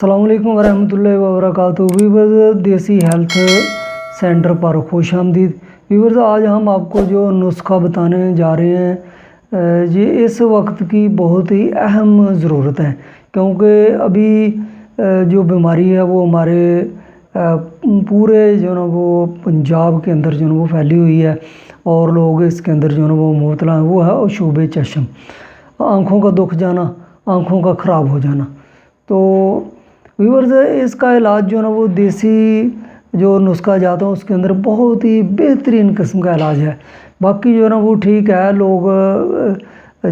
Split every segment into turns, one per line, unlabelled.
السلام علیکم ورحمۃ اللہ وبرکاتہ۔ ویورز، دیسی ہیلتھ سینٹر پر خوش آمدید۔ ویورز، آج ہم آپ کو جو نسخہ بتانے جا رہے ہیں یہ اس وقت کی بہت ہی اہم ضرورت ہے، کیونکہ ابھی جو بیماری ہے وہ ہمارے پورے جو نا وہ پنجاب کے اندر جو نا وہ پھیلی ہوئی ہے، اور لوگ اس کے اندر جو نا وہ مبتلا ہیں۔ وہ ہے عشوب چشم، آنکھوں کا دکھ جانا، آنکھوں کا خراب ہو جانا۔ تو ویورز، اس کا علاج جو نا وہ دیسی جو نسخہ جاتا ہے اس کے اندر بہت ہی بہترین قسم کا علاج ہے۔ باقی جو نا وہ ٹھیک ہے، لوگ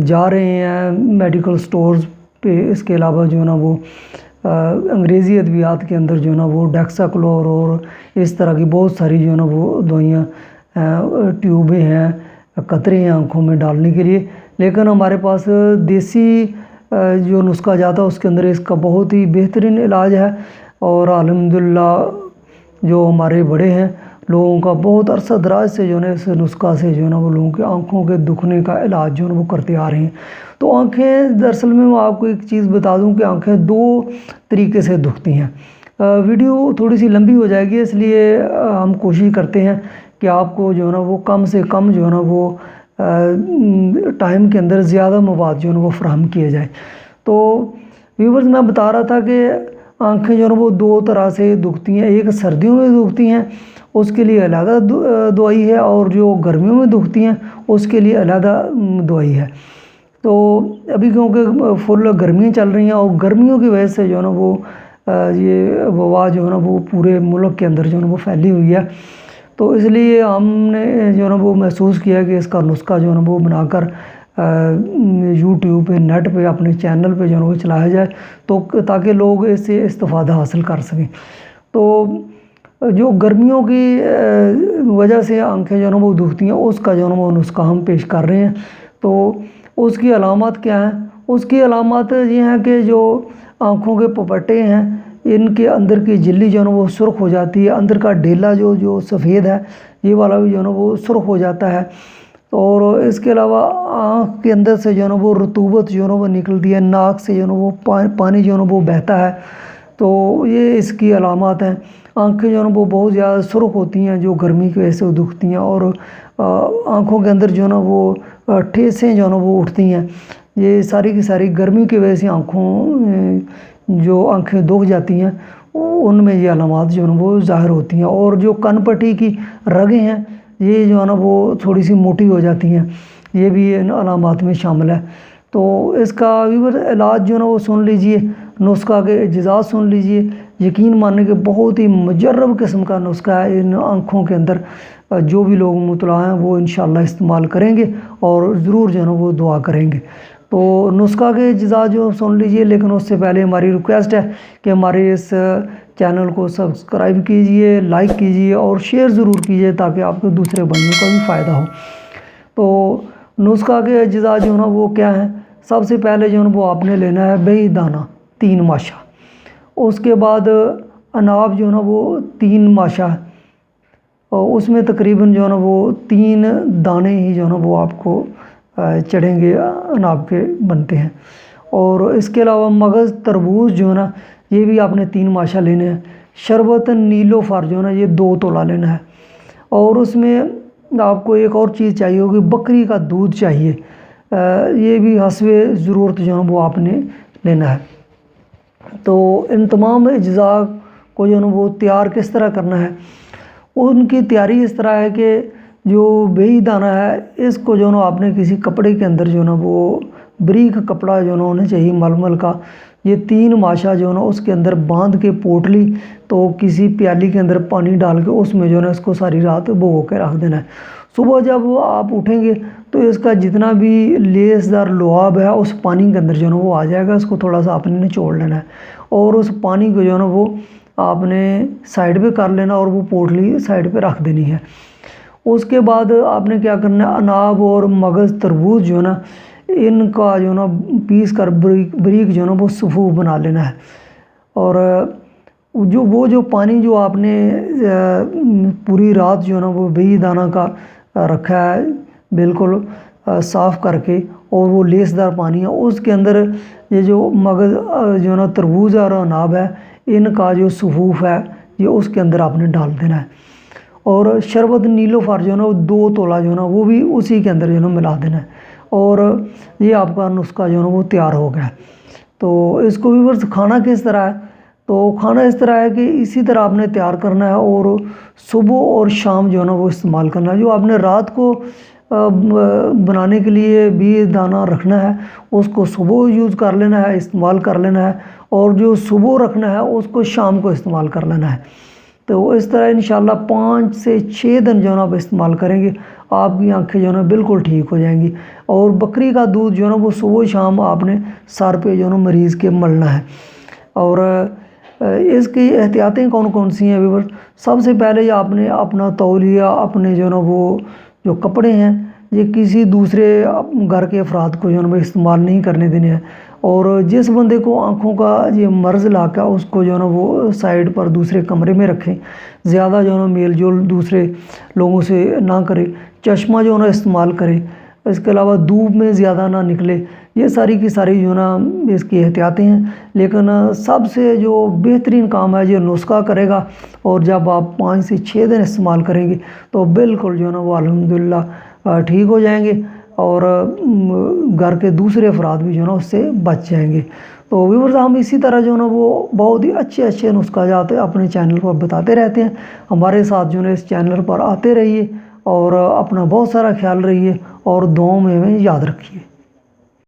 جا رہے ہیں میڈیکل سٹورز پہ، اس کے علاوہ جو نا وہ انگریزی ادویات کے اندر جو نا وہ ڈیکساکلور اور اس طرح کی بہت ساری جو نا وہ دوائیاں ٹیوبیں ہیں، قطرے ہیں آنکھوں میں ڈالنے کے لیے، لیکن ہمارے پاس دیسی جو نسخہ جاتا ہے اس کے اندر اس کا بہت ہی بہترین علاج ہے، اور الحمدللہ جو ہمارے بڑے ہیں لوگوں کا بہت عرصہ دراز سے جو ہے اس نسخہ سے جو ہے نا وہ لوگوں کے آنکھوں کے دکھنے کا علاج جو ہے وہ کرتے آ رہے ہیں۔ تو آنکھیں دراصل میں آپ کو ایک چیز بتا دوں کہ آنکھیں دو طریقے سے دکھتی ہیں۔ ویڈیو تھوڑی سی لمبی ہو جائے گی، اس لیے ہم کوشش کرتے ہیں کہ آپ کو جو ہے نا وہ کم سے کم جو ہے نا وہ ٹائم کے اندر زیادہ مواد جو ہے نا وہ فراہم کیے جائے۔ تو ویورز، میں بتا رہا تھا کہ آنکھیں جو ہے نا وہ دو طرح سے دکھتی ہیں۔ ایک سردیوں میں دکھتی ہیں، اس کے لیے علیحدہ دوائی ہے، اور جو گرمیوں میں دکھتی ہیں اس کے لیے علیحدہ دوائی ہے۔ تو ابھی کیونکہ فل گرمیاں چل رہی ہیں، اور گرمیوں کی وجہ سے جو ہے نا وہ یہ وبا جو ہے نا وہ پورے ملک کے اندر جو ہے نا وہ پھیلی ہوئی ہے، تو اس لیے ہم نے جو ہے نا وہ محسوس کیا کہ اس کا نسخہ جو ہے نا وہ بنا کر یوٹیوب پہ، نیٹ پہ، اپنے چینل پہ جو ہے نا وہ چلایا جائے، تو تاکہ لوگ اس سے استفادہ حاصل کر سکیں۔ تو جو گرمیوں کی وجہ سے آنکھیں جو ہے نا وہ دکھتی ہیں، اس کا جو ہے نا وہ نسخہ ہم پیش کر رہے ہیں۔ تو اس کی علامات کیا ہیں؟ اس کی علامات یہ ہیں کہ جو آنکھوں کے پپٹے ہیں ان کے اندر کی جھلی جو ہے نا وہ سرخ ہو جاتی ہے، اندر کا ڈیلا جو سفید ہے یہ والا بھی جو ہے نا وہ سرخ ہو جاتا ہے، اور اس کے علاوہ آنکھ کے اندر سے جو ہے نا وہ رطوبت جو ہے نا وہ نکلتی ہے، ناک سے جو ہے نا وہ پانی جو ہے نا وہ بہتا ہے۔ تو یہ اس کی علامات ہیں۔ آنکھیں جو ہے نا وہ بہت زیادہ سرخ ہوتی ہیں جو گرمی کی وجہ سے دکھتی ہیں، اور آنکھوں کے اندر جو ہے نا وہ ٹھیسیں جو ہے نا وہ اٹھتی ہیں۔ یہ ساری کی ساری گرمی کی وجہ سے آنکھیں دکھ جاتی ہیں، ان میں یہ علامات جو ہے نا وہ ظاہر ہوتی ہیں۔ اور جو کن پٹی کی رگیں ہیں یہ جو ہے نا وہ تھوڑی سی موٹی ہو جاتی ہیں، یہ بھی ان علامات میں شامل ہے۔ تو اس کا ویور علاج جو ہے نا وہ سن لیجئے، نسخہ کے اجزاء سن لیجئے، یقین ماننے کہ بہت ہی مجرب قسم کا نسخہ ہے۔ ان آنکھوں کے اندر جو بھی لوگ مبتلا ہیں وہ انشاءاللہ استعمال کریں گے، اور ضرور جو ہے نا وہ دعا کریں گے۔ تو نسخہ کے اجزاء جو سن لیجئے، لیکن اس سے پہلے ہماری ریکویسٹ ہے کہ ہمارے اس چینل کو سبسکرائب کیجئے، لائک کیجئے اور شیئر ضرور کیجئے، تاکہ آپ کو دوسرے بندوں کا بھی فائدہ ہو۔ تو نسخہ کے اجزاء جو ہے نا وہ کیا ہیں؟ سب سے پہلے جو ہے نا وہ آپ نے لینا ہے بیج دانہ 3 ماشا، اس کے بعد اناب جو ہے نا وہ 3 ماشا، اور اس میں تقریباً جو ہے نا وہ 3 دانے ہی جو ہے نا وہ آپ کو چڑھیں گے، اناب کے بنتے ہیں۔ اور اس کے علاوہ مغز تربوز جو ہے نا یہ بھی آپ نے 3 ماشا لینے ہیں۔ شربت نیلوفر جو ہے نا یہ 2 تولہ لینا ہے، اور اس میں آپ کو ایک اور چیز چاہیے ہوگی، بکری کا دودھ چاہیے، یہ بھی حسب ضرورت جو ہے نا وہ آپ نے لینا ہے۔ تو ان تمام اجزاء کو جو ہے نا وہ تیار کس طرح کرنا ہے؟ ان کی تیاری اس طرح ہے کہ جو بیج دانہ ہے اس کو جو ہے نا آپ نے کسی کپڑے کے اندر جو ہے نا وہ بریک کپڑا جو ہے نا ہونا چاہیے ململ کا، یہ 3 ماشا جو ہے نا اس کے اندر باندھ کے پوٹلی، تو کسی پیالی کے اندر پانی ڈال کے اس میں جو ہے نا اس کو ساری رات بھگو کے رکھ دینا ہے۔ صبح جب آپ اٹھیں گے تو اس کا جتنا بھی لیس دار لعاب ہے اس پانی کے اندر جو ہے نا وہ آ جائے گا، اس کو تھوڑا سا آپ نے نچوڑ لینا ہے، اور اس پانی کو جو ہے نا وہ آپ نے سائڈ پہ کر لینا، اور وہ پوٹلی سائڈ پہ رکھ دینی ہے۔ اس کے بعد آپ نے کیا کرنا ہے، اناب اور مغز تربوز جو ہے نا ان کا جو ہے نا پیس کر بریک جو ہے نا وہ صفوف بنا لینا ہے، اور جو پانی جو آپ نے پوری رات جو ہے نا وہ بیج دانہ کا رکھا ہے بالکل صاف کر کے، اور وہ لیسدار پانی ہے، اس کے اندر یہ جو مغز جو ہے نا تربوز اور اناب ہے، ان کا جو صفوف ہے یہ اس کے اندر آپ نے ڈال دینا ہے، اور شربت نیلوفر جو ہے نا 2 تولہ جو ہے نا وہ بھی اسی کے اندر جو ہے نا ملا دینا ہے، اور یہ آپ کا نسخہ جو ہے نا وہ تیار ہو گیا ہے۔ تو اس کو ویورز کھانا کس طرح ہے؟ تو کھانا اس طرح ہے کہ اسی طرح آپ نے تیار کرنا ہے، اور صبح اور شام جو ہے نا وہ استعمال کرنا ہے۔ جو آپ نے رات کو بنانے کے لیے بھی دانہ رکھنا ہے، اس کو صبح یوز کر لینا ہے، استعمال کر لینا ہے، اور جو صبح رکھنا ہے اس کو شام کو استعمال کر لینا ہے۔ تو اس طرح انشاءاللہ 5 سے 6 دن جو ہے نا آپ استعمال کریں گے، آپ کی آنکھیں جو ہے نا بالکل ٹھیک ہو جائیں گی۔ اور بکری کا دودھ جو ہے نا وہ صبح شام آپ نے سر پہ جو ہے نا مریض کے ملنا ہے۔ اور اس کی احتیاطیں کون کون سی ہیں ویور؟ سب سے پہلے آپ نے اپنا تولیہ، اپنے جو ہے نا وہ جو کپڑے ہیں یہ کسی دوسرے گھر کے افراد کو جو ہے نا استعمال نہیں کرنے دینے ہیں، اور جس بندے کو آنکھوں کا یہ مرض لاقہ اس کو جو ہے نا وہ سائڈ پر دوسرے کمرے میں رکھیں، زیادہ جو ہے نا میل جول دوسرے لوگوں سے نہ کرے، چشمہ جو ہے نا استعمال کرے، اس کے علاوہ دھوپ میں زیادہ نہ نکلے۔ یہ ساری کی ساری جو ہے نا اس کی احتیاطیں ہیں، لیکن سب سے جو بہترین کام ہے یہ نسخہ کرے گا، اور جب آپ 5 سے 6 دن استعمال کریں گے تو بالکل جو ہے نا وہ الحمدللہ ٹھیک ہو جائیں گے، اور گھر کے دوسرے افراد بھی جو ہے نا اس سے بچ جائیں گے۔ تو ویورز ہم اسی طرح جو ہے نا وہ بہت ہی اچھے نسخہ جات اپنے چینل پر بتاتے رہتے ہیں، ہمارے ساتھ جو ہے اس چینل پر آتے رہیے، اور اپنا بہت سارا خیال رہیے، اور دعاؤں میں ہمیں یاد رکھیے۔